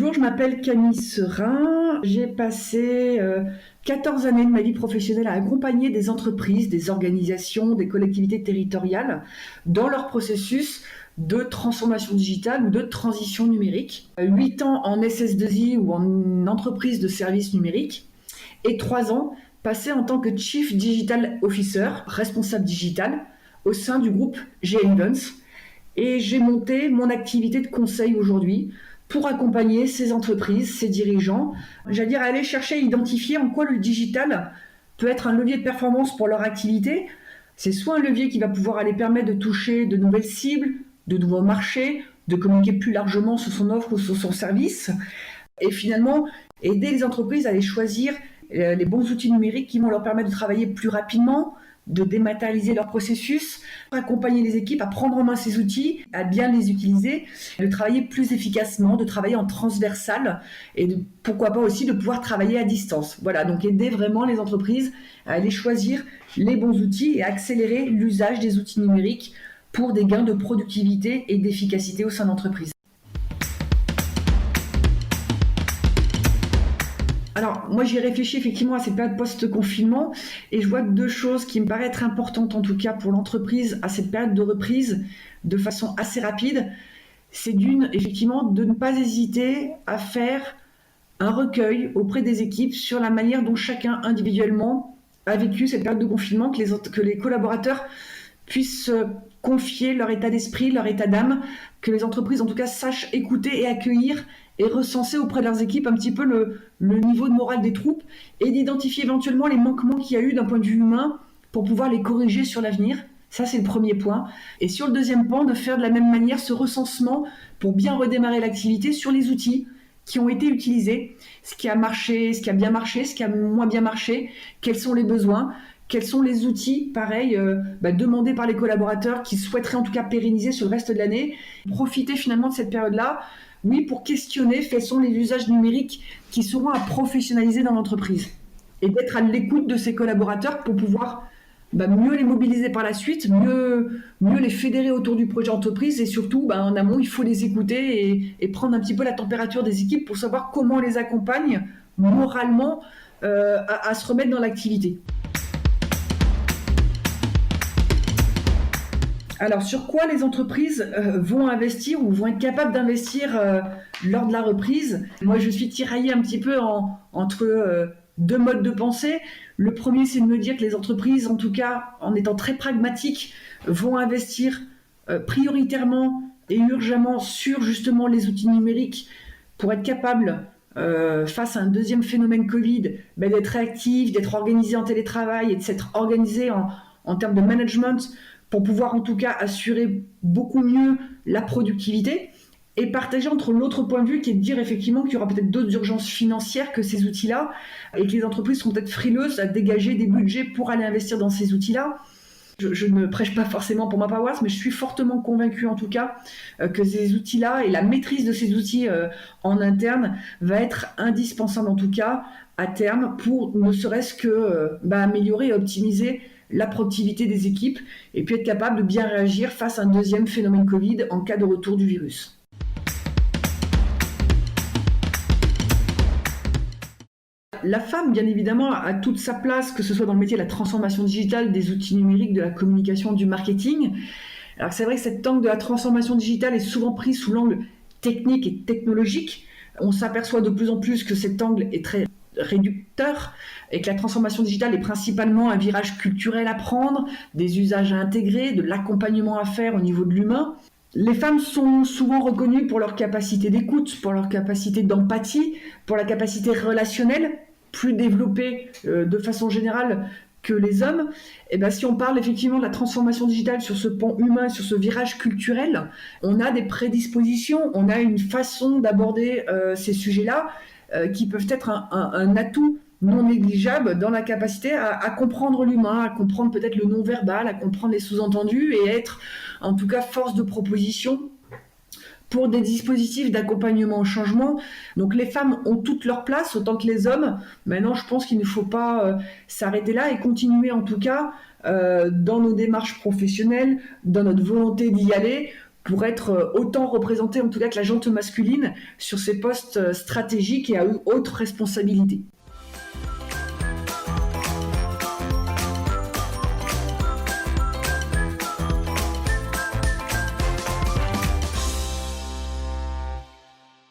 Bonjour, je m'appelle Camille Serin. J'ai passé 14 années de ma vie professionnelle à accompagner des entreprises, des organisations, des collectivités territoriales dans leur processus de transformation digitale ou de transition numérique. 8 ans en SS2I ou en entreprise de services numériques et 3 ans passés en tant que Chief Digital Officer, responsable digital, au sein du groupe GL Events. Et j'ai monté mon activité de conseil aujourd'hui pour accompagner ces entreprises, ces dirigeants, j'allais dire à aller chercher à identifier en quoi le digital peut être un levier de performance pour leur activité. C'est soit un levier qui va pouvoir aller permettre de toucher de nouvelles cibles, de nouveaux marchés, de communiquer plus largement sur son offre ou sur son service, et finalement aider les entreprises à aller choisir les bons outils numériques qui vont leur permettre de travailler plus rapidement, de dématérialiser leur processus, accompagner les équipes à prendre en main ces outils, à bien les utiliser, de travailler plus efficacement, de travailler en transversal et pourquoi pas aussi de pouvoir travailler à distance. Voilà, donc aider vraiment les entreprises à aller choisir les bons outils et à accélérer l'usage des outils numériques pour des gains de productivité et d'efficacité au sein de l'entreprise. Alors, moi, j'ai réfléchi effectivement à cette période post-confinement et je vois deux choses qui me paraissent être importantes, en tout cas pour l'entreprise, à cette période de reprise de façon assez rapide. C'est d'une, effectivement, de ne pas hésiter à faire un recueil auprès des équipes sur la manière dont chacun individuellement a vécu cette période de confinement, que les collaborateurs puissent confier leur état d'esprit, leur état d'âme, que les entreprises en tout cas sachent écouter et accueillir et recenser auprès de leurs équipes un petit peu le niveau de morale des troupes et d'identifier éventuellement les manquements qu'il y a eu d'un point de vue humain pour pouvoir les corriger sur l'avenir. Ça, c'est le premier point. Et sur le deuxième point, de faire de la même manière ce recensement pour bien redémarrer l'activité sur les outils qui ont été utilisés, ce qui a marché, ce qui a bien marché, ce qui a moins bien marché, quels sont les besoins, quels sont les outils, pareil, demandés par les collaborateurs qui souhaiteraient en tout cas pérenniser sur le reste de l'année, profiter finalement de cette période-là, oui, pour questionner quels sont les usages numériques qui seront à professionnaliser dans l'entreprise et d'être à l'écoute de ces collaborateurs pour pouvoir mieux les mobiliser par la suite, mieux les fédérer autour du projet entreprise et surtout, en amont, il faut les écouter et prendre un petit peu la température des équipes pour savoir comment on les accompagne moralement à se remettre dans l'activité. Alors, sur quoi les entreprises vont investir ou vont être capables d'investir lors de la reprise? Moi, je suis tiraillée un petit peu entre deux modes de pensée. Le premier, c'est de me dire que les entreprises, en tout cas, en étant très pragmatiques, vont investir prioritairement et urgemment sur justement les outils numériques pour être capables, face à un deuxième phénomène Covid, d'être réactifs, d'être organisés en télétravail et de s'être organisés en termes de management pour pouvoir en tout cas assurer beaucoup mieux la productivité et partager entre l'autre point de vue qui est de dire effectivement qu'il y aura peut-être d'autres urgences financières que ces outils-là et que les entreprises seront peut-être frileuses à dégager des budgets pour aller investir dans ces outils-là. Je ne prêche pas forcément pour ma paroisse, mais je suis fortement convaincue en tout cas que ces outils-là et la maîtrise de ces outils en interne va être indispensable en tout cas à terme pour ne serait-ce que améliorer et optimiser la productivité des équipes et puis être capable de bien réagir face à un deuxième phénomène Covid en cas de retour du virus. La femme, bien évidemment, a toute sa place, que ce soit dans le métier de la transformation digitale, des outils numériques, de la communication, du marketing. Alors c'est vrai que cet angle de la transformation digitale est souvent pris sous l'angle technique et technologique. On s'aperçoit de plus en plus que cet angle est très réducteur et que la transformation digitale est principalement un virage culturel à prendre, des usages à intégrer, de l'accompagnement à faire au niveau de l'humain. Les femmes sont souvent reconnues pour leur capacité d'écoute, pour leur capacité d'empathie, pour la capacité relationnelle, plus développée de façon générale que les hommes. Et si on parle effectivement de la transformation digitale sur ce pan humain, sur ce virage culturel, on a des prédispositions, on a une façon d'aborder ces sujets-là qui peuvent être un atout non négligeable dans la capacité à comprendre l'humain, à comprendre peut-être le non-verbal, à comprendre les sous-entendus et être en tout cas force de proposition pour des dispositifs d'accompagnement au changement. Donc les femmes ont toute leur place autant que les hommes. Maintenant, je pense qu'il ne faut pas s'arrêter là et continuer en tout cas dans nos démarches professionnelles, dans notre volonté d'y aller pour être autant représentée en tout cas que la jante masculine sur ces postes stratégiques et à haute responsabilité.